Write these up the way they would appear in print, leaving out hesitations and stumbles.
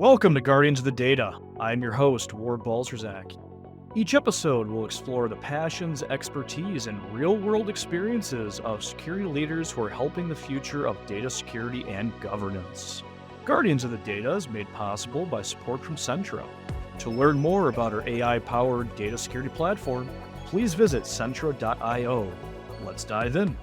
Welcome to Guardians of the Data. I'm your host, Ward Balzerzak. Each episode will explore the passions, expertise, and real-world experiences of security leaders who are helping the future of data security and governance. Guardians of the Data is made possible by support from Centra. To learn more about our AI-powered data security platform, please visit centra.io. Let's dive in.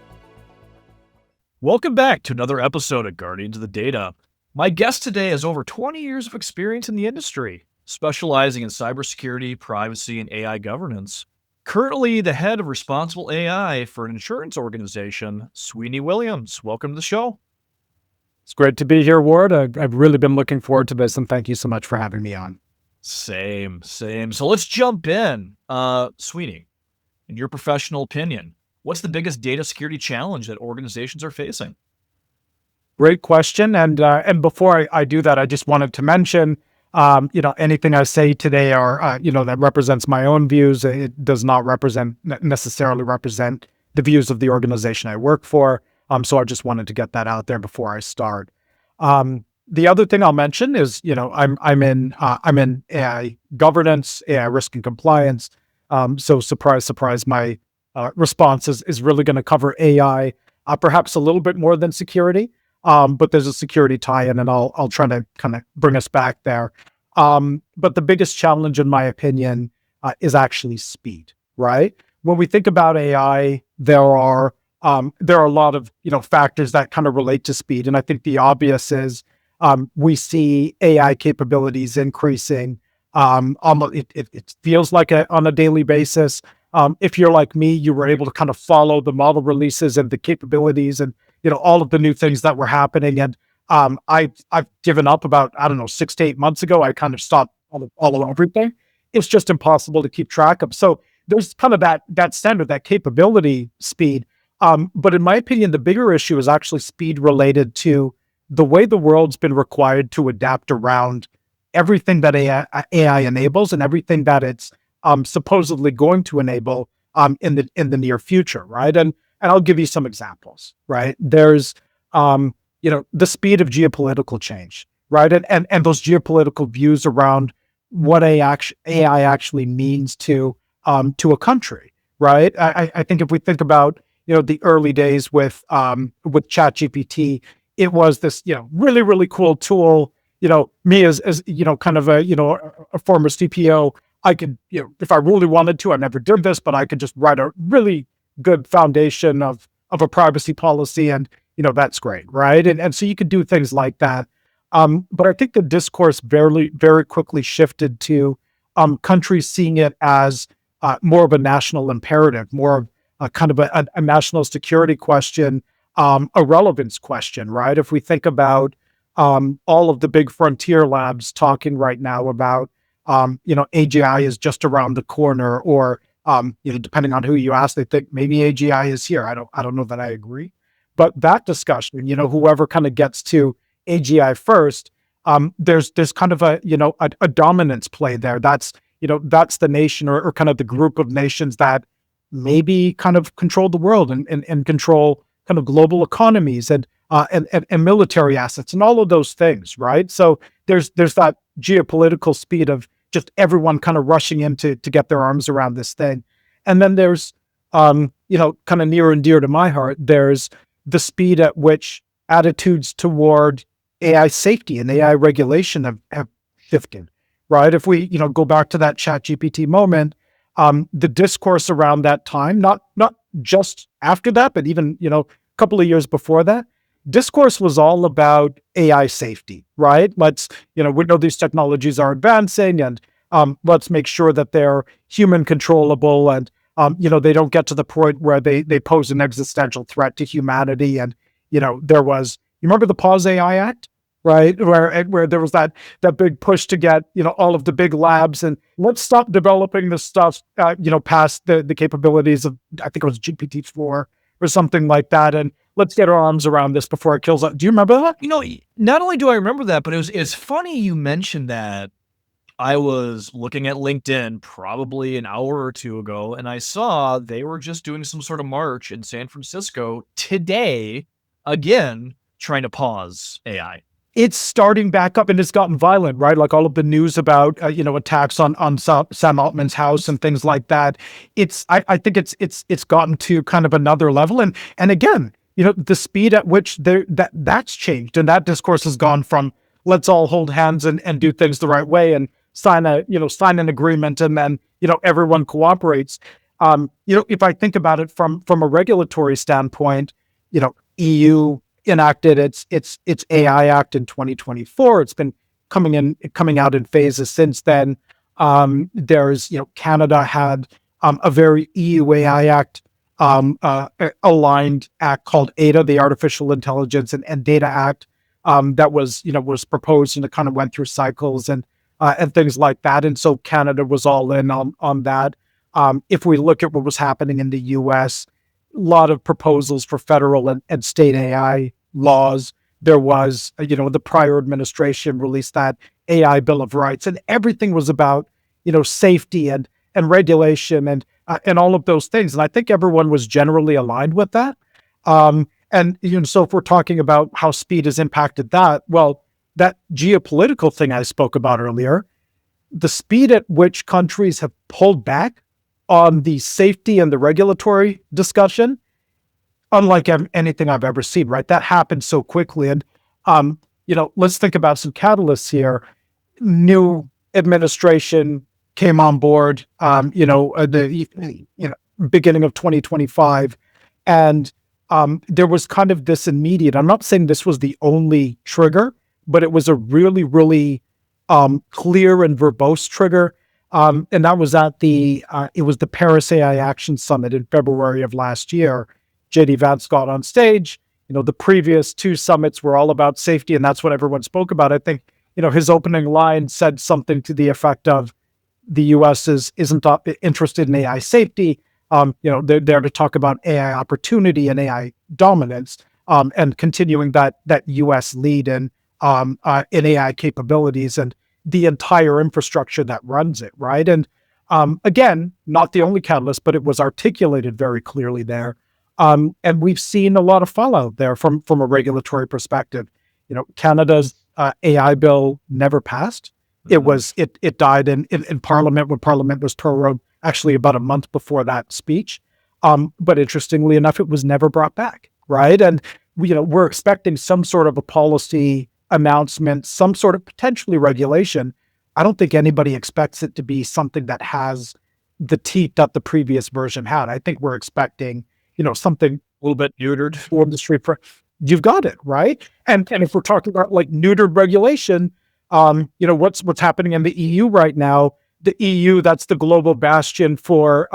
Welcome back to another episode of Guardians of the Data. My guest today has over 20 years of experience in the industry, specializing in cybersecurity, privacy, and AI governance. Currently the head of responsible AI for an insurance organization, Sweeney Williams. Welcome to the show. It's great to be here, Ward. I've really been looking forward to this, and thank you so much for having me on. Same. So let's jump in. Sweeney, in your professional opinion, what's the biggest data security challenge that organizations are facing? Great question. And before I do that, I just wanted to mention, anything I say today or, that represents my own views. It does not necessarily represent the views of the organization I work for. So I just wanted to get that out there before I start. The other thing I'll mention is, I'm in AI governance, AI risk and compliance. So surprise, surprise, my response is really going to cover AI, perhaps a little bit more than security. But there's a security tie-in, and I'll try to kind of bring us back there. But the biggest challenge, in my opinion, is actually speed, right? When we think about AI, there are a lot of factors that kind of relate to speed, and I think the obvious is we see AI capabilities increasing. It feels like on a daily basis. If you're like me, you were able to kind of follow the model releases and the capabilities and all of the new things that were happening. And I've given up about, 6 to 8 months ago. I kind of stopped all of everything. It's just impossible to keep track of. So there's kind of that standard, that capability speed. But in my opinion, the bigger issue is actually speed related to the way the world's been required to adapt around everything that AI enables and everything that it's supposedly going to enable in the near future, right? And I'll give you some examples, right? There's, the speed of geopolitical change, right? And those geopolitical views around what AI actually means to a country, right? I think if we think about, the early days with ChatGPT, it was this, really, really cool tool. Me as kind of a former CPO, I could, if I really wanted to, I never did this, but I could just write a really good foundation of a privacy policy, and that's great, right? And so you could do things like that. But I think the discourse very, very quickly shifted to countries seeing it as more of a national imperative, more of a kind of a national security question, a relevance question, right? If we think about all of the big frontier labs talking right now about AGI is just around the corner, or depending on who you ask, they think maybe AGI is here. I don't know that I agree, but that discussion, whoever kind of gets to AGI first, there's kind of a dominance play there. That's the nation or kind of the group of nations that maybe kind of control the world and control kind of global economies and military assets and all of those things, right? So there's that geopolitical speed of just everyone kind of rushing in to get their arms around this thing. And then there's, kind of near and dear to my heart, there's the speed at which attitudes toward AI safety and AI regulation have shifted, right? If we, go back to that ChatGPT moment, the discourse around that time, not just after that, but even, a couple of years before that, discourse was all about AI safety, right? Let's, we know these technologies are advancing, and let's make sure that they're human controllable, and they don't get to the point where they pose an existential threat to humanity. And there was, you remember the Pause AI Act, right? Where there was that big push to get all of the big labs, and let's stop developing this stuff past the capabilities of, I think it was GPT-4 or something like that, and let's get our arms around this before it kills us. Do you remember that? Not only do I remember that, but it's funny you mentioned that. I was looking at LinkedIn probably an hour or two ago, and I saw they were just doing some sort of march in San Francisco today, again, trying to pause AI. it's starting back up and it's gotten violent, right? Like all of the news about attacks on Sam Altman's house and things like that. I think it's gotten to kind of another level, and again, the speed at which that's changed, and that discourse has gone from let's all hold hands and do things the right way and sign an agreement, and then everyone cooperates. If I think about it from a regulatory standpoint, EU enacted its AI Act in 2024. It's been coming out in phases since then. There's Canada had a very EU AI Act aligned act called ADA, the Artificial Intelligence and Data Act, that was proposed and it kind of went through cycles and things like that. And so Canada was all in on that. If we look at what was happening in the US, a lot of proposals for federal and state AI laws. There was, the prior administration released that AI Bill of Rights, and everything was about, safety and regulation and all of those things. And I think everyone was generally aligned with that. So if we're talking about how speed has impacted that, well, that geopolitical thing I spoke about earlier, the speed at which countries have pulled back on the safety and the regulatory discussion, unlike anything I've ever seen, right? That happened so quickly. And, let's think about some catalysts here. New administration came on board, the beginning of 2025. And there was kind of this immediate, I'm not saying this was the only trigger, but it was a really, really clear and verbose trigger. And that was it was the Paris AI Action Summit in February of last year. JD Vance got on stage. The previous two summits were all about safety, and that's what everyone spoke about. I think, his opening line said something to the effect of the U.S. isn't interested in AI safety. They're there to talk about AI opportunity and AI dominance, and continuing that U.S. lead in AI capabilities and the entire infrastructure that runs it, right? And again, not the only catalyst, but it was articulated very clearly there. And we've seen a lot of fallout there from a regulatory perspective. Canada's AI bill never passed. It died in Parliament when Parliament was prorogued, actually about a month before that speech. But interestingly enough, it was never brought back, right? And we're expecting some sort of a policy announcement, some sort of potentially regulation. I don't think anybody expects it to be something that has the teeth that the previous version had. I think we're expecting, something A little bit neutered. for industry. You've got it, right? And if we're talking about like neutered regulation, what's happening in the EU right now? The EU, that's the global bastion for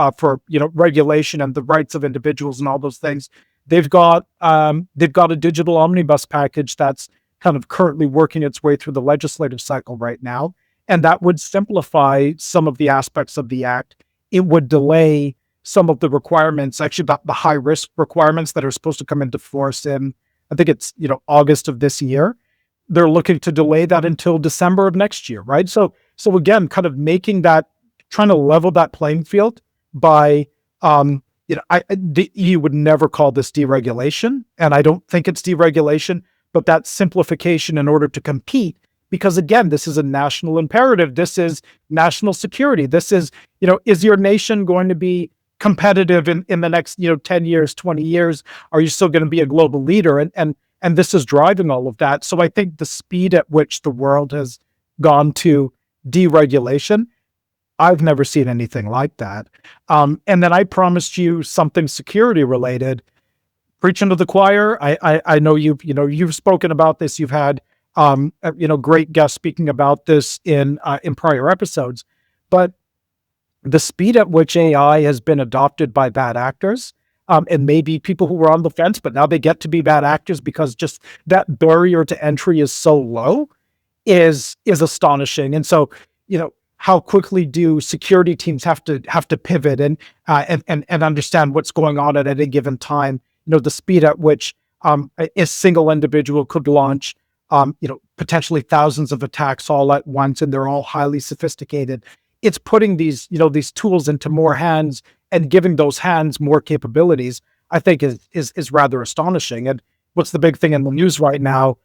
regulation and the rights of individuals and all those things. They've got a digital omnibus package that's kind of currently working its way through the legislative cycle right now, and that would simplify some of the aspects of the act. It would delay some of the requirements, actually the high risk requirements that are supposed to come into force in, I think it's August of this year. They're looking to delay that until December of next year, right? So again, kind of trying to level that playing field by, the EU would never call this deregulation, and I don't think it's deregulation, but that simplification in order to compete, because again, this is a national imperative. This is national security. This is, is your nation going to be competitive in the next, 10 years, 20 years? Are you still going to be a global leader? And this is driving all of that. So I think the speed at which the world has gone to deregulation, I've never seen anything like that. And then I promised you something security related. Preaching to the choir. I know you've spoken about this. You've had great guests speaking about this in prior episodes. But the speed at which AI has been adopted by bad actors, and maybe people who were on the fence, but now they get to be bad actors because just that barrier to entry is so low, is astonishing. And so, how quickly do security teams have to pivot and understand what's going on at any given time? The speed at which a single individual could launch, potentially thousands of attacks all at once, and they're all highly sophisticated. It's putting these tools into more hands and giving those hands more capabilities, I think is rather astonishing. And what's the big thing in the news right now?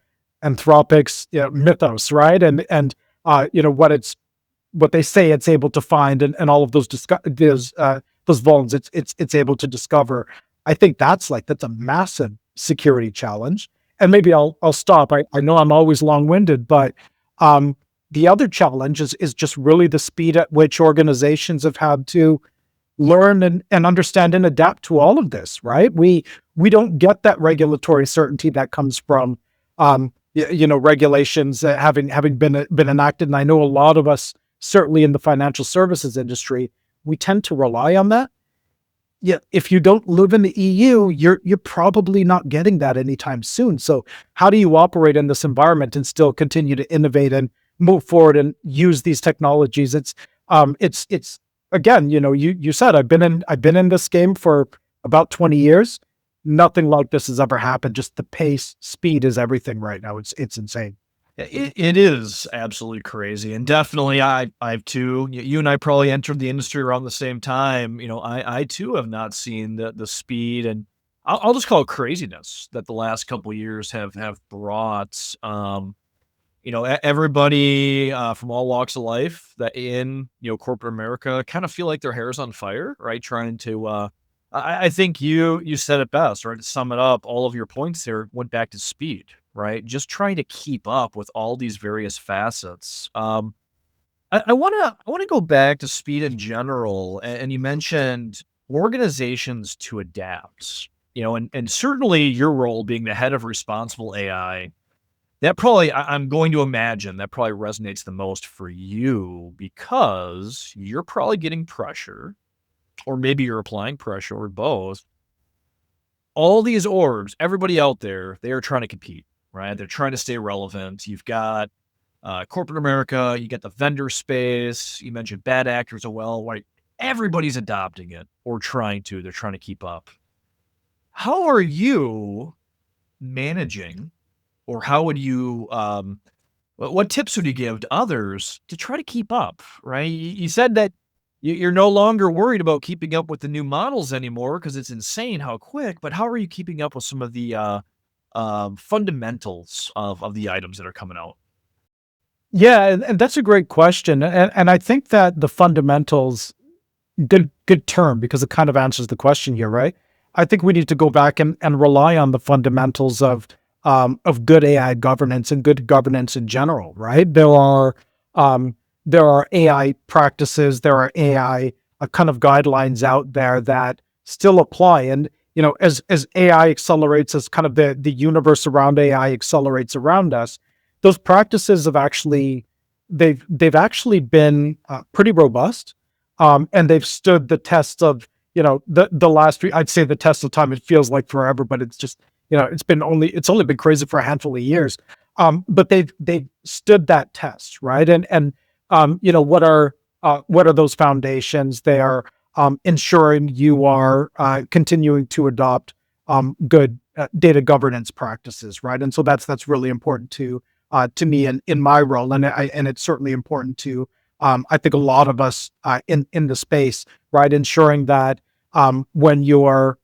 Anthropic's mythos, right? And what they say it's able to find, and all of those vulns it's able to discover. I think that's a massive security challenge. And maybe I'll stop. I know I'm always long-winded, but um, the other challenge is just really the speed at which organizations have had to learn and understand and adapt to all of this, right? We don't get that regulatory certainty that comes from regulations having been enacted. And I know a lot of us, certainly in the financial services industry, we tend to rely on that. Yeah, if you don't live in the EU, you're probably not getting that anytime soon. So how do you operate in this environment and still continue to innovate and move forward and use these technologies? It's again, you said I've been in this game for about 20 years. Nothing like this has ever happened. Just the pace, speed is everything right now. It's insane. It is absolutely crazy, and definitely I've too. You and I probably entered the industry around the same time. I too have not seen the speed, and I'll just call it craziness that the last couple years have brought. Everybody from all walks of life that in corporate America kind of feel like their hair's on fire, right? Trying to. I think you said it best, right? To sum it up, all of your points there went back to speed, right? Just trying to keep up with all these various facets. I wanna go back to speed in general, and you mentioned organizations to adapt. And certainly your role being the head of responsible AI, that probably I'm going to imagine that probably resonates the most for you because you're probably getting pressure, or maybe you're applying pressure, or both. All these orgs, everybody out there, they are trying to compete, right? They're trying to stay relevant. You've got corporate America, you get the vendor space. You mentioned bad actors as well, right? Everybody's adopting it or trying to. They're trying to keep up. How are you managing, or how would you? What tips would you give to others to try to keep up? Right? You said that you're no longer worried about keeping up with the new models anymore because it's insane how quick. But how are you keeping up with some of the fundamentals of the items that are coming out? Yeah, and that's a great question. And I think that the fundamentals, good term, because it kind of answers the question here, right? I think we need to go back and rely on the fundamentals of good AI governance and good governance in general, right? There are AI practices, there are AI kind of guidelines out there that still apply. And as AI accelerates, as kind of the universe around AI accelerates around us, those practices they've actually been pretty robust, and they've stood the test of the last I'd say the test of time. It feels like forever, but it's just it's only been crazy for a handful of years, but they've stood that test, right? And what are those foundations? They are ensuring you are continuing to adopt good data governance practices, right? And so that's really important to me in my role, and it's certainly important to I think a lot of us in the space, right? Ensuring that when you're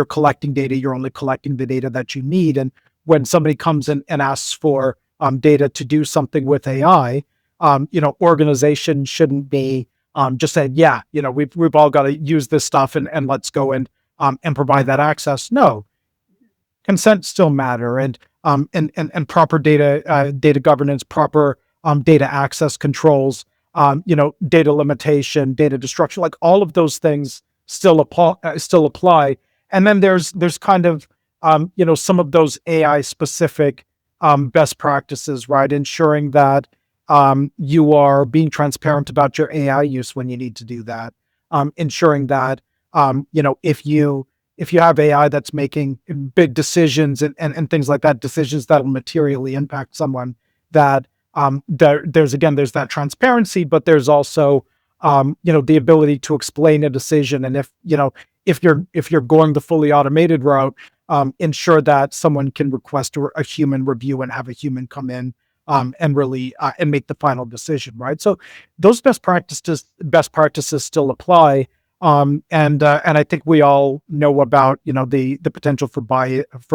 collecting data, you're only collecting the data that you need, and when somebody comes in and asks for data to do something with AI, organizations shouldn't be just saying, yeah, we've all got to use this stuff and let's go and provide that access. No, consent still matter, and proper data governance, proper data access controls, data limitation, data destruction, like all of those things still apply. And then there's kind of some of those AI specific best practices, right? Ensuring that you are being transparent about your AI use when you need to do that. Ensuring that if you have AI that's making big decisions and things like that, decisions that will materially impact someone, that there's that transparency, but there's also the ability to explain a decision. And if you're going the fully automated route, ensure that someone can request a human review and have a human come in and really and make the final decision, right? So those best practices still apply. And I think we all know about the potential for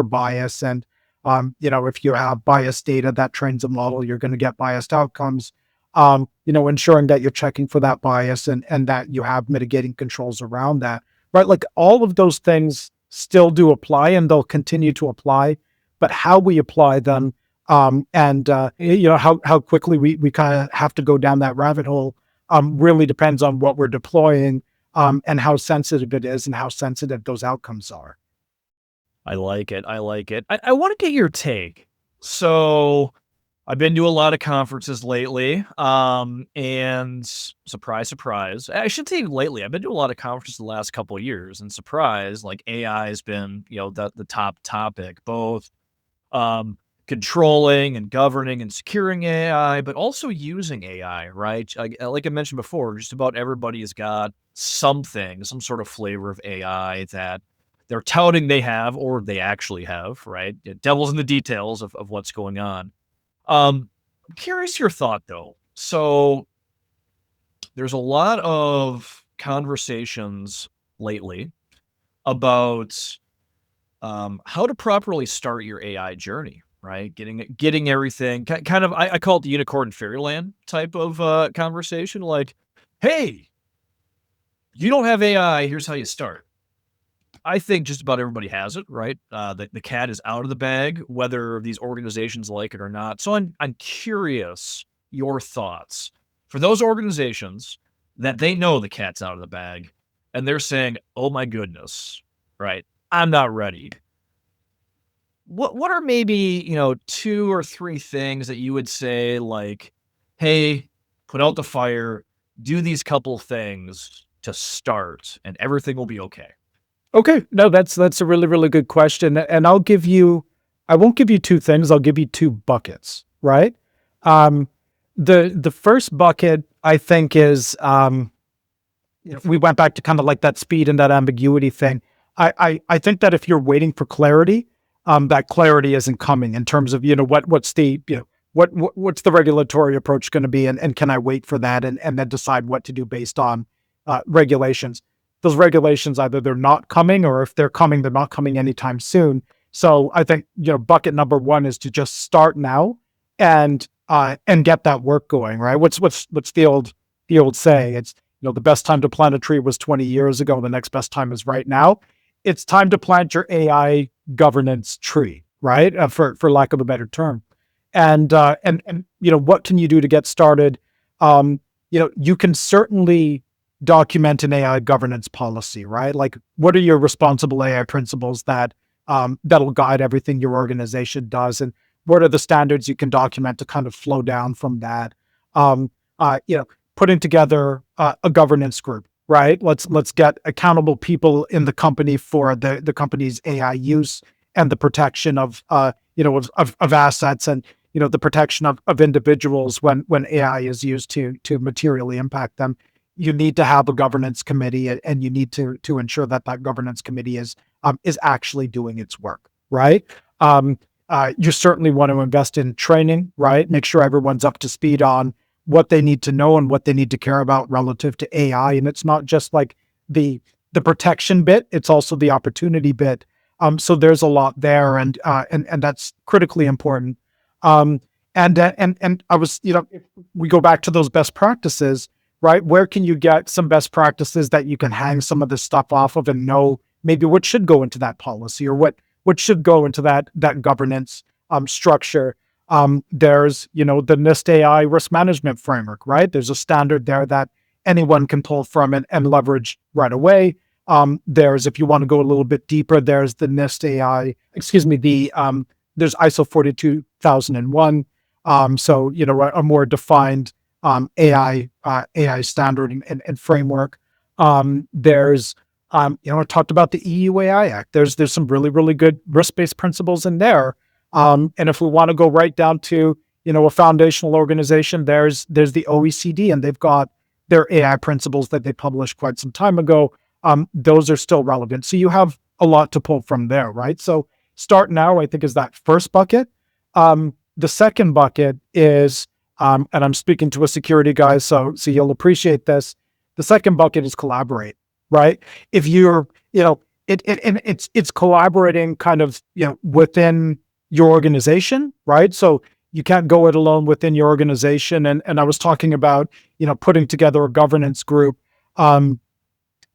bias and If you have biased data that trains a model, you're going to get biased outcomes. Ensuring that you're checking for that bias and that you have mitigating controls around that, right? Like all of those things still do apply and they'll continue to apply, but how we apply them, how quickly we kind of have to go down that rabbit hole, really depends on what we're deploying, and how sensitive it is and how sensitive those outcomes are. I like it. I like it. I want to get your take. So I've been to a lot of conferences lately, and surprise, surprise. I should say lately. I've been to a lot of conferences the last couple of years, and surprise, like AI has been, the top topic, both controlling and governing and securing AI, but also using AI, right? Like I mentioned before, just about everybody has got something, some sort of flavor of AI that they're touting they have or they actually have, right? Devil's in the details of what's going on. Curious your thought though. So there's a lot of conversations lately about how to properly start your AI journey, right? Getting everything kind of I call it the unicorn fairyland type of conversation. Like, hey, you don't have AI, here's how you start. I think just about everybody has it, right? The cat is out of the bag, whether these organizations like it or not. So I'm curious your thoughts for those organizations that they know the cat's out of the bag, and they're saying, "Oh my goodness, right? I'm not ready." What are maybe 2 or 3 things that you would say like, "Hey, put out the fire, do these couple things to start, and everything will be okay." Okay, no, that's a really, really good question, and I won't give you two things. I'll give you two buckets, right? Um, the first bucket I think is, we went back to kind of like that speed and that ambiguity thing. I think that if you're waiting for clarity, that clarity isn't coming in terms of what's the what's the regulatory approach going to be, and can I wait for that and then decide what to do based on regulations. Those regulations, either they're not coming, or if they're coming, they're not coming anytime soon. So I think, bucket number one is to just start now and get that work going, right? What's the old saying? It's, the best time to plant a tree was 20 years ago. The next best time is right now. It's time to plant your AI governance tree, right? For lack of a better term. And what can you do to get started? You can certainly document an AI governance policy, right? Like, what are your responsible AI principles that'll guide everything your organization does, and what are the standards you can document to kind of flow down from that? Putting together a governance group, right? Let's get accountable people in the company for the company's AI use and the protection of assets, and the protection of individuals when AI is used to materially impact them. You need to have a governance committee, and you need to ensure that governance committee is actually doing its work, right? You certainly want to invest in training, right? Make sure everyone's up to speed on what they need to know and what they need to care about relative to AI. And it's not just like the protection bit; it's also the opportunity bit. So there's a lot there, and that's critically important. And I was, if we go back to those best practices, right? Where can you get some best practices that you can hang some of this stuff off of and know maybe what should go into that policy, or what should go into that governance structure? There's, the NIST AI risk management framework, right? There's a standard there that anyone can pull from and leverage right away. There's, if you want to go a little bit deeper, there's the NIST AI, there's ISO 42001. So, a more defined AI standard and framework. There's, I talked about the EU AI Act. There's some really, really good risk-based principles in there. And if we want to go right down to, a foundational organization, there's the OECD, and they've got their AI principles that they published quite some time ago. Those are still relevant. So you have a lot to pull from there, right? So start now, I think, is that first bucket. The second bucket is, and I'm speaking to a security guy, so you'll appreciate this. The second bucket is collaborate, right? If you're, it's collaborating kind of, within, your organization, right? So you can't go it alone within your organization. And I was talking about, putting together a governance group.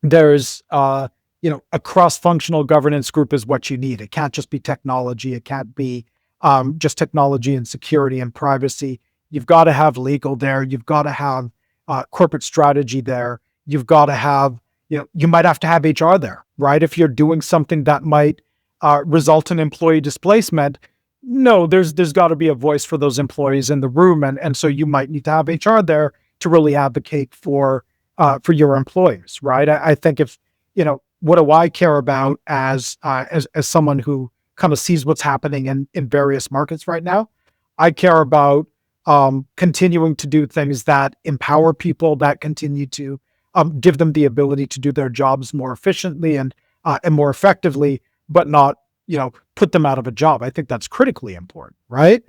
There's, a cross-functional governance group is what you need. It can't just be technology. It can't be just technology and security and privacy. You've got to have legal there. You've got to have corporate strategy there. You've got to have, you might have to have HR there, right? If you're doing something that might result in employee displacement, no, there's got to be a voice for those employees in the room. And so you might need to have HR there to really advocate for your employees, right? I think if, what do I care about as someone who kind of sees what's happening in various markets right now? I care about continuing to do things that empower people, that continue to give them the ability to do their jobs more efficiently and more effectively, but not, put them out of a job. I think that's critically important, right?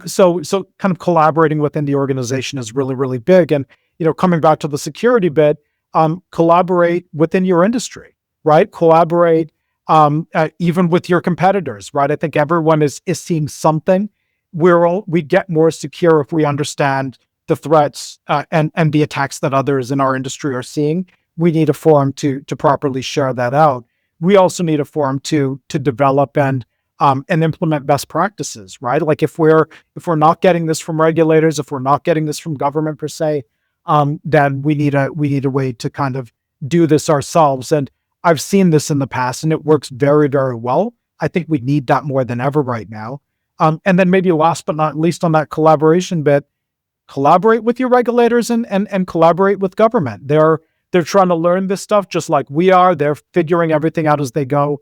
So kind of collaborating within the organization is really, really big. And, coming back to the security bit, collaborate within your industry, right? Collaborate even with your competitors, right? I think everyone is seeing something. We get more secure if we understand the threats and the attacks that others in our industry are seeing. We need a forum to properly share that out. We also need a forum to develop and implement best practices, right? Like if we're not getting this from regulators, if we're not getting this from government per se, then we need a way to kind of do this ourselves. And I've seen this in the past, and it works very, very well. I think we need that more than ever right now. And then maybe last but not least on that collaboration bit, collaborate with your regulators and collaborate with government. They're trying to learn this stuff just like we are. They're figuring everything out as they go,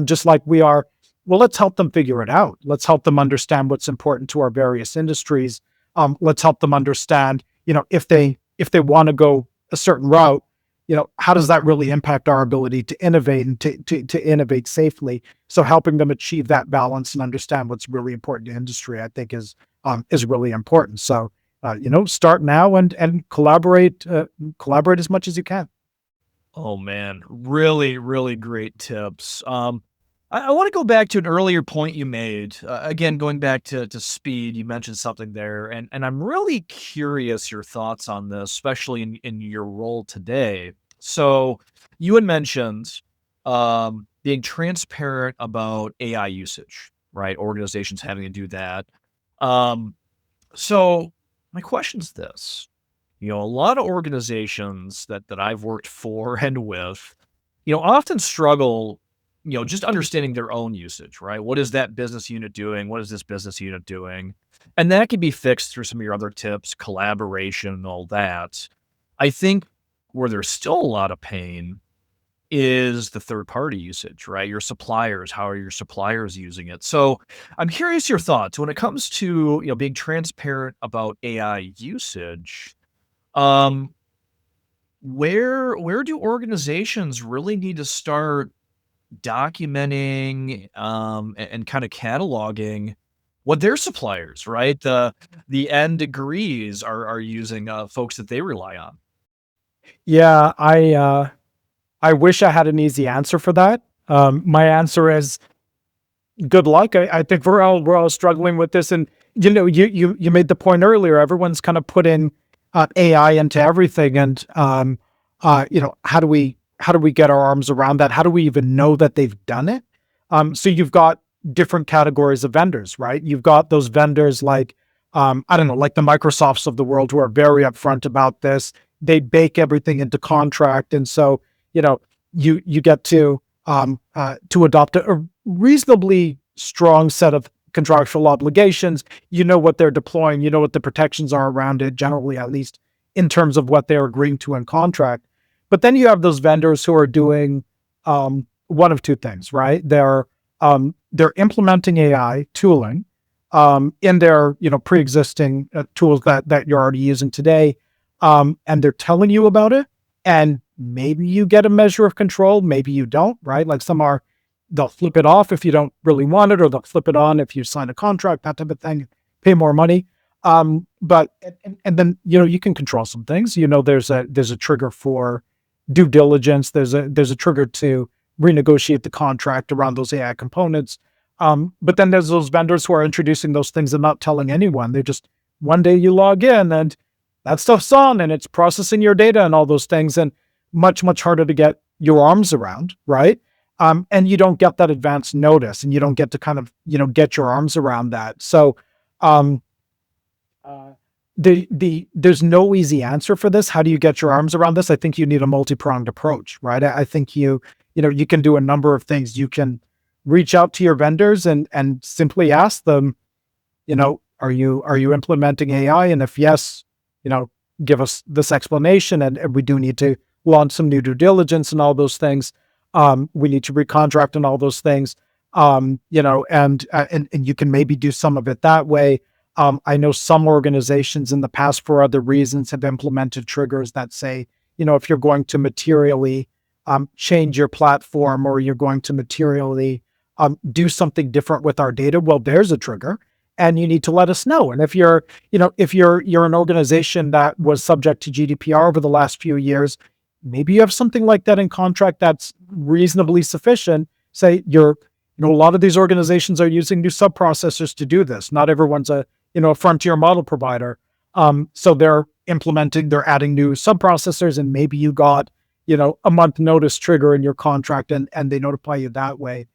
just like we are. Well, let's help them figure it out. Let's help them understand what's important to our various industries. Let's help them understand, if they want to go a certain route, how does that really impact our ability to innovate and to innovate safely? So helping them achieve that balance and understand what's really important to industry, I think is really important. So, start now and collaborate as much as you can. Oh man, really, really great tips. I want to go back to an earlier point you made. Again, going back to speed, you mentioned something there, and I'm really curious your thoughts on this, especially in your role today. So you had mentioned being transparent about AI usage, right? Organizations having to do that. So my question's this. A lot of organizations that I've worked for and with, often struggle, just understanding their own usage, right? What is that business unit doing? What is this business unit doing? And that can be fixed through some of your other tips, collaboration and all that. I think where there's still a lot of pain is the third party usage, right? Your suppliers, how are your suppliers using it? So I'm curious your thoughts when it comes to, being transparent about AI usage. Where do organizations really need to start documenting and kind of cataloging what their suppliers, right? The end degrees are using folks that they rely on. Yeah, I wish I had an easy answer for that. My answer is good luck. I think we're all struggling with this, and you made the point earlier. Everyone's kind of put in AI into everything, and how do we get our arms around that? How do we even know that they've done it? So you've got different categories of vendors, right? You've got those vendors like I don't know, like the Microsofts of the world who are very upfront about this. They bake everything into contract, and so you get to adopt a reasonably strong set of contractual obligations. You know what they're deploying. You know what the protections are around it, generally, at least in terms of what they're agreeing to in contract. But then you have those vendors who are doing one of two things, right? They're implementing AI tooling in their pre-existing tools that you're already using today, and they're telling you about it. And maybe you get a measure of control, maybe you don't, right? Like they'll flip it off if you don't really want it, or they'll flip it on if you sign a contract, that type of thing, pay more money. But then you can control some things. There's a trigger for due diligence. There's a trigger to renegotiate the contract around those AI components. But then there's those vendors who are introducing those things and not telling anyone. They're just, one day you log in and that stuff's on and it's processing your data and all those things, and much, much harder to get your arms around, right? And you don't get that advance notice, and you don't get to kind of, get your arms around that. So um, there's no easy answer for this. How do you get your arms around this? I think you need a multi-pronged approach, right? I think you can do a number of things. You can reach out to your vendors and simply ask them, are you implementing AI? And if yes, give us this explanation. And we do need to launch some new due diligence and all those things. We need to recontract and all those things. And you can maybe do some of it that way. I know some organizations in the past, for other reasons, have implemented triggers that say, if you're going to materially change your platform, or you're going to materially do something different with our data, well, there's a trigger, and you need to let us know. And if you're an organization that was subject to GDPR over the last few years, maybe you have something like that in contract that's reasonably sufficient. Say a lot of these organizations are using new sub-processors to do this. Not everyone's a frontier model provider. So they're adding new sub-processors, and maybe you got, a month notice trigger in your contract, and they notify you that way.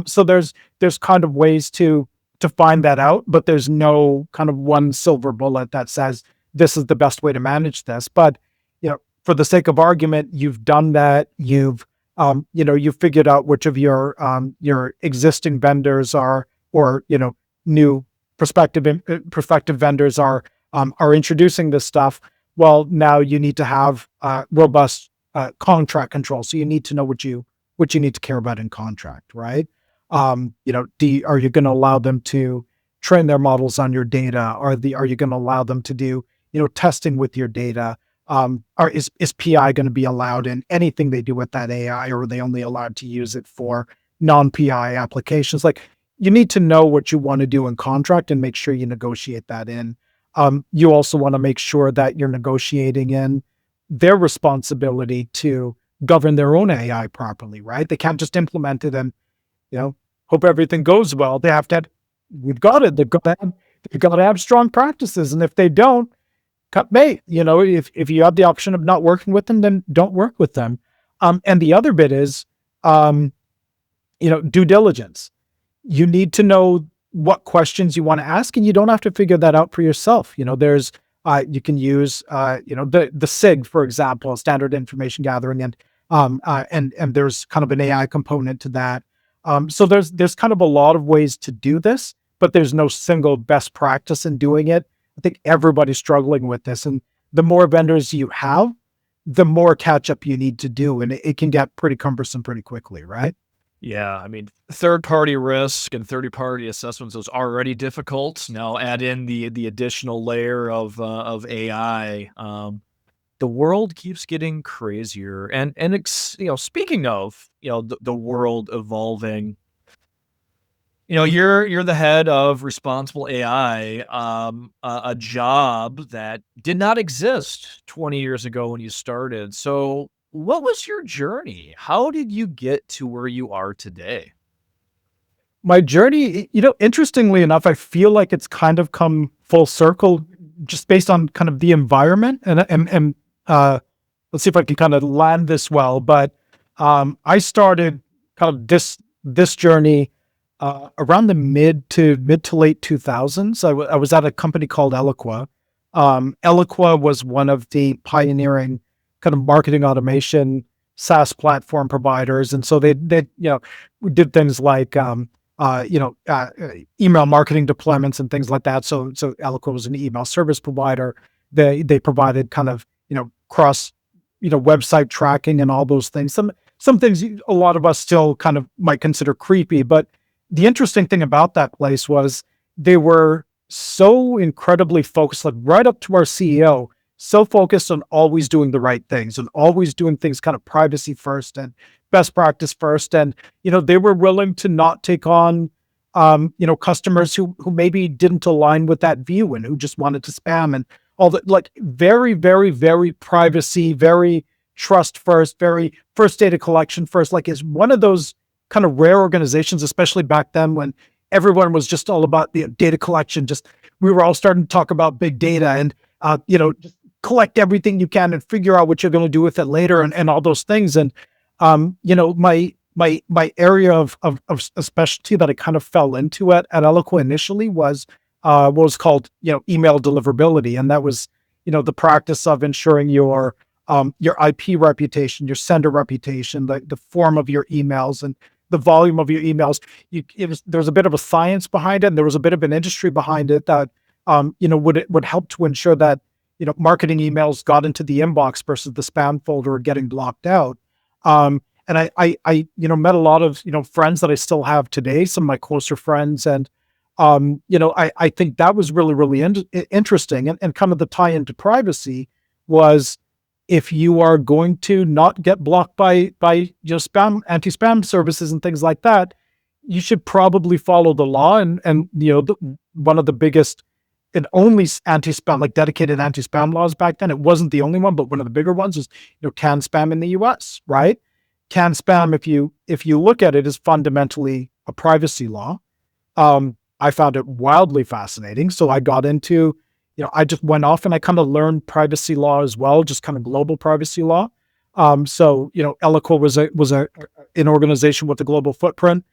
So there's kind of ways to find that out, but there's no kind of one silver bullet that says this is the best way to manage this. But, for the sake of argument, you've done that. You've figured out which of your existing vendors are, or, new prospective vendors are introducing this stuff. Well, now you need to have robust contract control. So you need to know what you need to care about in contract, right? Are you going to allow them to train their models on your data? Are you going to allow them to do, testing with your data? Is PI going to be allowed in anything they do with that AI, or are they only allowed to use it for non-PI applications? Like, you need to know what you want to do in contract and make sure you negotiate that in. You also want to make sure that you're negotiating in their responsibility to govern their own AI properly, right? They can't just implement it and, hope everything goes well. They have to, we've got it. They've got to have strong practices. And if they don't, cut bait. If you have the option of not working with them, then don't work with them. And the other bit is, due diligence. You need to know what questions you want to ask, and you don't have to figure that out for yourself. There's, you can use, the SIG, for example, standard information gathering, and there's kind of an AI component to that. So there's kind of a lot of ways to do this, but there's no single best practice in doing it. I think everybody's struggling with this, and the more vendors you have, the more catch up you need to do, and it can get pretty cumbersome pretty quickly, right? Yeah, I mean, third-party risk and third-party assessments is already difficult. Now add in the additional layer of AI. The world keeps getting crazier, and speaking of the world evolving, you're the head of responsible AI, a job that did not exist 20 years ago when you started. So what was your journey? How did you get to where you are today? My journey, interestingly enough, I feel like it's kind of come full circle just based on kind of the environment. And let's see if I can kind of land this well. But I started kind of this journey around the mid to late 2000s. I was at a company called Eloqua. Eloqua was one of the pioneering kind of marketing automation SaaS platform providers, and so they we did things like email marketing deployments and things like that. So Eloqua was an email service provider. They provided kind of cross website tracking and all those things. Some things a lot of us still kind of might consider creepy, but the interesting thing about that place was they were so incredibly focused, like right up to our CEO, so focused on always doing the right things and always doing things kind of privacy first and best practice first. And, they were willing to not take on, customers who maybe didn't align with that view and who just wanted to spam and all that, like very, very, very privacy, very trust first, very first data collection first, like is one of those kind of rare organizations, especially back then when, everyone was just all about the data collection. Just we were all starting to talk about big data and just collect everything you can and figure out what you're going to do with it later and all those things. And my area of a specialty that I kind of fell into at Eloqua initially was what was called email deliverability, and that was the practice of ensuring your IP reputation, your sender reputation, the form of your emails, and the volume of your emails. There's a bit of a science behind it, and there was a bit of an industry behind it that would help to ensure that marketing emails got into the inbox versus the spam folder or getting blocked out. And I met a lot of friends that I still have today, some of my closer friends, and I think that was really really interesting, and kind of the tie into privacy was, if you are going to not get blocked by spam anti-spam services and things like that, you should probably follow the law. And one of the biggest and only anti-spam, like dedicated anti-spam laws back then, it wasn't the only one, but one of the bigger ones is can spam in the US, right? Can spam, if you look at it, is fundamentally a privacy law. I found it wildly fascinating. So I got into, I just went off and I kind of learned privacy law as well, just kind of global privacy law. So Eloqua was an organization with a global footprint.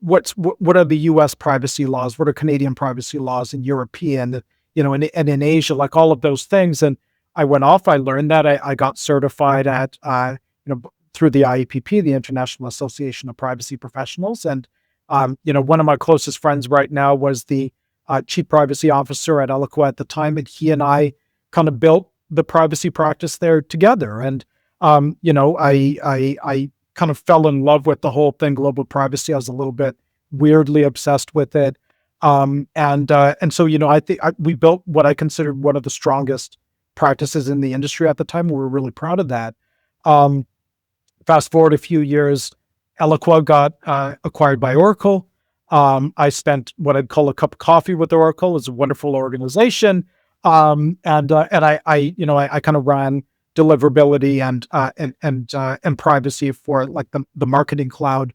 What are the U.S. privacy laws? What are Canadian privacy laws, and European, and in Asia, like all of those things. And I went off. I learned that. I got certified at through the IAPP, the International Association of Privacy Professionals, and one of my closest friends right now was the chief privacy officer at Eloqua at the time, and he and I kind of built the privacy practice there together. And I kind of fell in love with the whole thing, global privacy. I was a little bit weirdly obsessed with it, and so I think we built what I considered one of the strongest practices in the industry at the time. We were really proud of that. Fast forward a few years, Eloqua got acquired by Oracle. I spent what I'd call a cup of coffee with Oracle. It's a wonderful organization, and I kind of ran deliverability and privacy for like the marketing cloud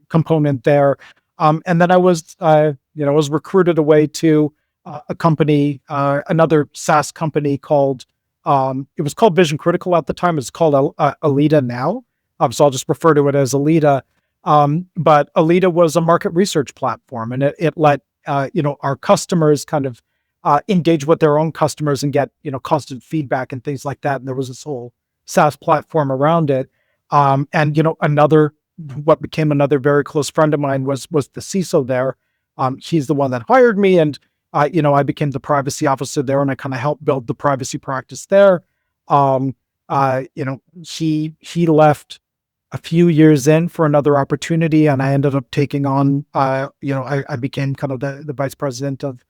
component there, and then I was recruited away to a company, another SaaS company called it was called Vision Critical at the time. It's called Alita now. So I'll just refer to it as Alita. But Alita was a market research platform, and it let our customers kind of engage with their own customers and get constant feedback and things like that. And there was this whole SaaS platform around it. And what became another very close friend of mine was the CISO there. He's the one that hired me, and I became the privacy officer there, and I kind of helped build the privacy practice there. He left a few years in for another opportunity, and I ended up taking on, I became kind of the vice president of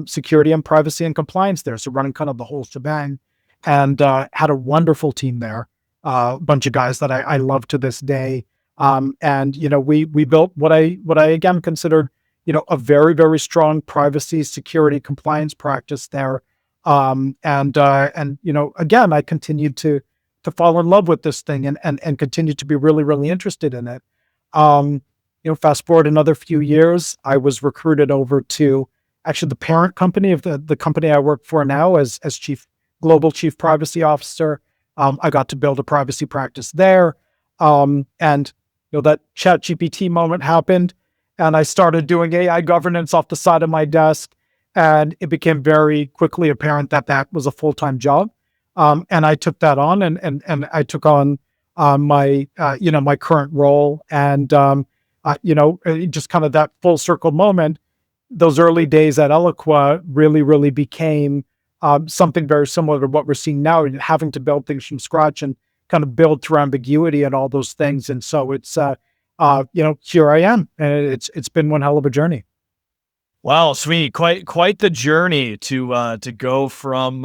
security and privacy and compliance there. So running kind of the whole shebang, and had a wonderful team there, a bunch of guys that I love to this day. And we built what I again considered a very, very strong privacy, security, compliance practice there. And again, I continued to fall in love with this thing and continue to be really, really interested in it. Fast forward another few years, I was recruited over to actually the parent company of the company I work for now as global chief privacy officer. I got to build a privacy practice there. And that ChatGPT moment happened, and I started doing AI governance off the side of my desk, and it became very quickly apparent that that was a full-time job. And I took that on, and I took on my current role, and just kind of that full circle moment. Those early days at Eloqua really, really became something very similar to what we're seeing now, having to build things from scratch and kind of build through ambiguity and all those things. And so it's here I am, and it's been one hell of a journey. Wow, sweet. Quite the journey to go from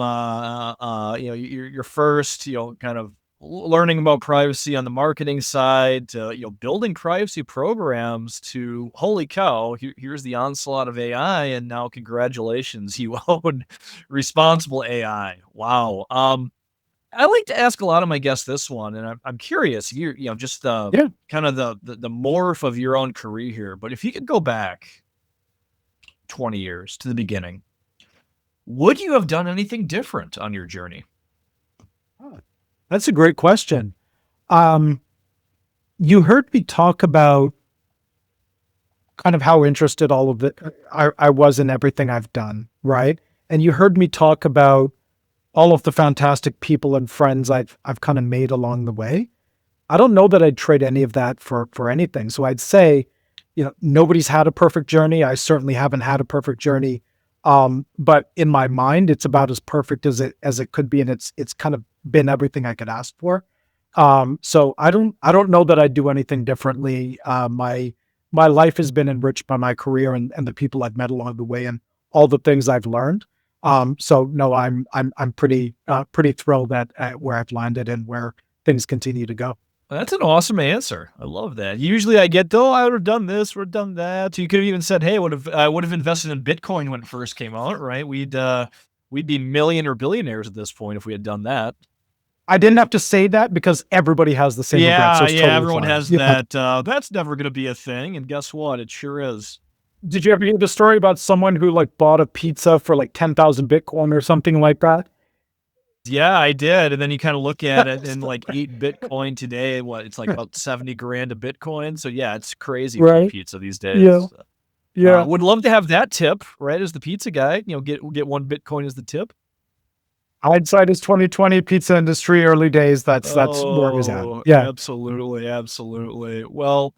your first kind of learning about privacy on the marketing side to building privacy programs to holy cow, here's the onslaught of AI, and now congratulations, you own responsible AI. Wow. I like to ask a lot of my guests this one, and I'm curious. Just the Yeah. kind of the morph of your own career here. But if you could go back 20 years to the beginning, would you have done anything different on your journey? Oh, that's a great question. Um, you heard me talk about kind of how interested all of it I was in everything I've done, right? And you heard me talk about all of the fantastic people and friends I've kind of made along the way. I don't know that I'd trade any of that for anything. So I'd say, nobody's had a perfect journey. I certainly haven't had a perfect journey. But in my mind, it's about as perfect as it could be, and it's kind of been everything I could ask for. So I don't know that I'd do anything differently. My life has been enriched by my career and the people I've met along the way and all the things I've learned. So no, I'm pretty thrilled at where I've landed and where things continue to go. That's an awesome answer. I love that. Usually I get, oh, I would have done this, would have done that. So you could have even said, hey, I would have invested in Bitcoin when it first came out, right? We'd be million or billionaires at this point if we had done that. I didn't have to say that because everybody has the same regret. So Yeah, it's yeah, totally everyone fine. has Yeah. that. That's never going to be a thing. And guess what? It sure is. Did you ever hear the story about someone who like bought a pizza for like 10,000 Bitcoin or something like that? Yeah, I did. And then you kind of look at it and like eat Bitcoin today. It's like about 70 grand a Bitcoin. So yeah, it's crazy for Right. pizza these Yeah. days. Yeah. Would love to have that tip, right? As the pizza guy, get one Bitcoin as the tip. Hindsight is 2020 pizza industry early days. That's where it was at. Oh, Yeah. absolutely, absolutely. Well,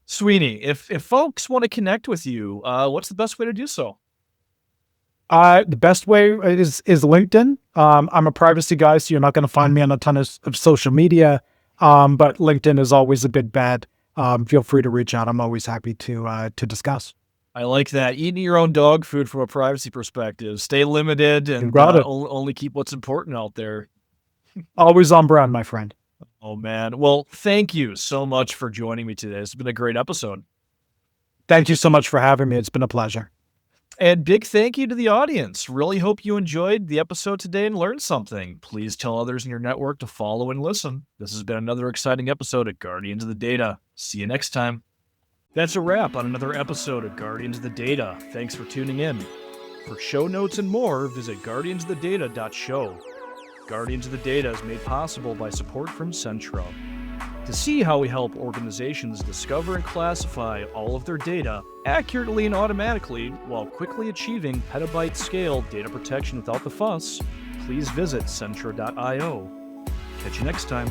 Sweeney, if folks want to connect with you, what's the best way to do so? The best way is LinkedIn. I'm a privacy guy, so you're not going to find me on a ton of social media. But LinkedIn is always a good bet. Feel free to reach out. I'm always happy to discuss. I like that. Eating your own dog food from a privacy perspective. Stay limited You and got it. only keep what's important out there. Always on brand, my friend. Oh, man. Well, thank you so much for joining me today. It's been a great episode. Thank you so much for having me. It's been a pleasure. And big thank you to the audience. Really hope you enjoyed the episode today and learned something. Please tell others in your network to follow and listen. This has been another exciting episode of Guardians of the Data. See you next time. That's a wrap on another episode of Guardians of the Data. Thanks for tuning in. For show notes and more, visit guardiansofthedata.show. Guardians of the Data is made possible by support from Centro. To see how we help organizations discover and classify all of their data accurately and automatically while quickly achieving petabyte-scale data protection without the fuss, please visit centro.io. Catch you next time.